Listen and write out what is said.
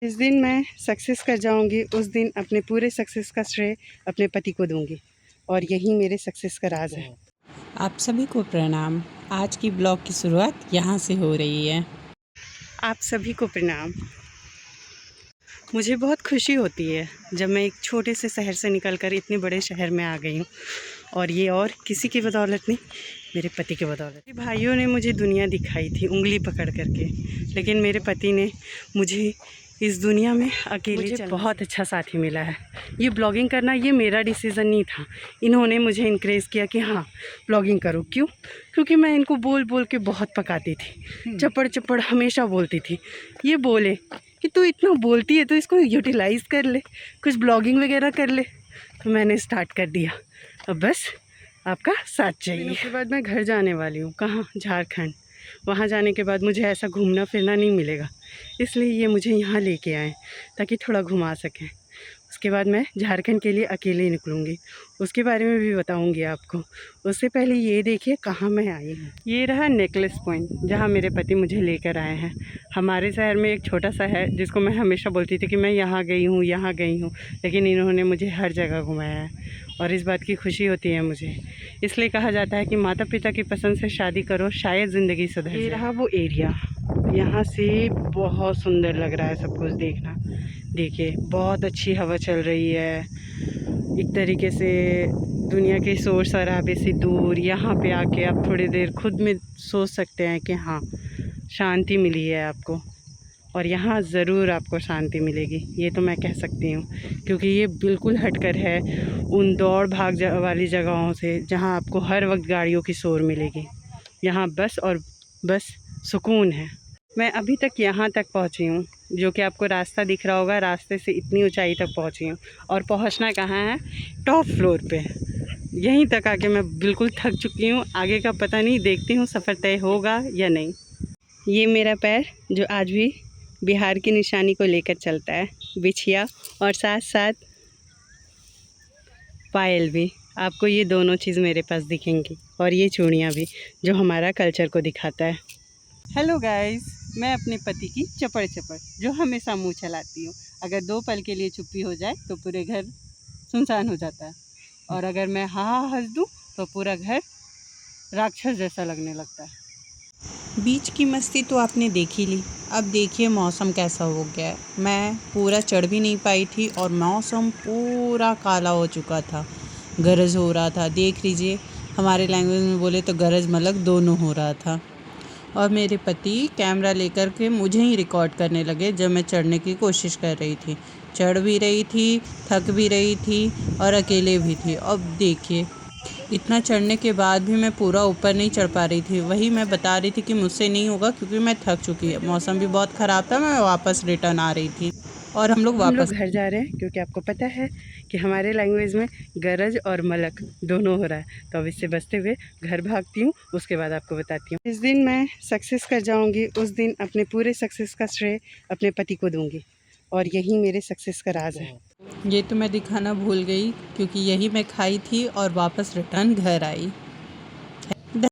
जिस दिन मैं सक्सेस कर जाऊंगी उस दिन अपने पूरे सक्सेस का श्रेय अपने पति को दूंगी और यही मेरे सक्सेस का राज है। आप सभी को प्रणाम। आज की ब्लॉग की शुरुआत यहाँ से हो रही है। आप सभी को प्रणाम। मुझे बहुत खुशी होती है जब मैं एक छोटे से शहर से निकलकर इतने बड़े शहर में आ गई हूँ, और ये और किसी की बदौलत नहीं, मेरे पति की बदौलत। मेरे भाइयों ने मुझे दुनिया दिखाई थी उंगली पकड़ करके, लेकिन मेरे पति ने मुझे इस दुनिया में अकेले मुझे बहुत अच्छा साथी मिला है। ये ब्लॉगिंग करना ये मेरा डिसीज़न नहीं था, इन्होंने मुझे इनक्रेज किया कि हाँ ब्लॉगिंग करो। क्यों? क्योंकि मैं इनको बोल बोल के बहुत पकाती थी, चपड़ चपड़ हमेशा बोलती थी। ये बोले कि तू इतना बोलती है तो इसको यूटिलाइज़ कर ले, कुछ ब्लॉगिंग वगैरह कर ले। तो मैंने स्टार्ट कर दिया। अब बस आपका साथ चाहिए। उसके बाद मैं घर जाने वाली हूँ। कहाँ? झारखंड। वहाँ जाने के बाद मुझे ऐसा घूमना फिरना नहीं मिलेगा, इसलिए ये मुझे यहाँ लेके आए ताकि थोड़ा घुमा सकें। उसके बाद मैं झारखंड के लिए अकेले निकलूँगी, उसके बारे में भी बताऊँगी आपको। उससे पहले ये देखिए कहाँ मैं आई हूँ। ये रहा नेकलेस पॉइंट जहाँ मेरे पति मुझे लेकर आए हैं। हमारे शहर में एक छोटा सा है जिसको मैं हमेशा बोलती थी कि मैं यहाँ गई हूँ यहाँ गई हूँ, लेकिन इन्होंने मुझे हर जगह घुमाया है और इस बात की खुशी होती है मुझे। इसलिए कहा जाता है कि माता पिता की पसंद से शादी करो, शायद ज़िंदगी सुधर जाए। ये रहा वो एरिया, यहाँ से बहुत सुंदर लग रहा है सब कुछ देखना। देखिए बहुत अच्छी हवा चल रही है, एक तरीके से दुनिया के शोर शराबे से दूर यहाँ पे आके आप थोड़ी देर खुद में सोच सकते हैं कि हाँ शांति मिली है आपको, और यहाँ ज़रूर आपको शांति मिलेगी, ये तो मैं कह सकती हूँ। क्योंकि ये बिल्कुल हटकर है उन दौड़ भाग वाली जगहों से जहाँ आपको हर वक्त गाड़ियों की शोर मिलेगी। यहाँ बस और बस सुकून है। मैं अभी तक यहाँ तक पहुँची हूँ, जो कि आपको रास्ता दिख रहा होगा, रास्ते से इतनी ऊंचाई तक पहुँची हूँ। और पहुँचना कहाँ है? टॉप फ्लोर पे। यहीं तक आके मैं बिल्कुल थक चुकी हूँ, आगे का पता नहीं, देखती हूँ सफ़र तय होगा या नहीं। ये मेरा पैर जो आज भी बिहार की निशानी को लेकर चलता है, बिछिया और साथ साथ पायल भी। आपको ये दोनों चीज़ मेरे पास दिखेंगी, और ये चूड़ियाँ भी जो हमारा कल्चर को दिखाता है। हेलो गाइस, मैं अपने पति की चपड़ चपड़ जो हमेशा मुंह चलाती हूँ। अगर 2 पल के लिए चुप्पी हो जाए तो पूरे घर सुनसान हो जाता है, और अगर मैं हाँ हंस दूँ तो पूरा घर राक्षस जैसा लगने लगता है। बीच की मस्ती तो आपने देख ही ली। अब देखिए मौसम कैसा हो गया है। मैं पूरा चढ़ भी नहीं पाई थी और मौसम पूरा काला हो चुका था, गरज हो रहा था। देख लीजिए, हमारे लैंग्वेज में बोले तो गरज मलक दोनों हो रहा था। और मेरे पति कैमरा लेकर के मुझे ही रिकॉर्ड करने लगे जब मैं चढ़ने की कोशिश कर रही थी। चढ़ भी रही थी, थक भी रही थी और अकेले भी थी। अब देखिए, इतना चढ़ने के बाद भी मैं पूरा ऊपर नहीं चढ़ पा रही थी। वही मैं बता रही थी कि मुझसे नहीं होगा क्योंकि मैं थक चुकी है। मौसम भी बहुत ख़राब था, मैं वापस रिटर्न आ रही थी और हम लोग घर जा रहे हैं, क्योंकि आपको पता है कि हमारे लैंग्वेज में गरज और मलक दोनों हो रहा है। तो अब इससे बचते हुए घर भागती हूँ, उसके बाद आपको बताती हूँ। जिस दिन मैं सक्सेस कर जाऊँगी उस दिन अपने पूरे सक्सेस का श्रेय अपने पति को दूँगी, और यही मेरे सक्सेस का राज है। ये तो मैं दिखाना भूल गई क्योंकि यही मैं खाई थी और वापस रिटर्न घर आई।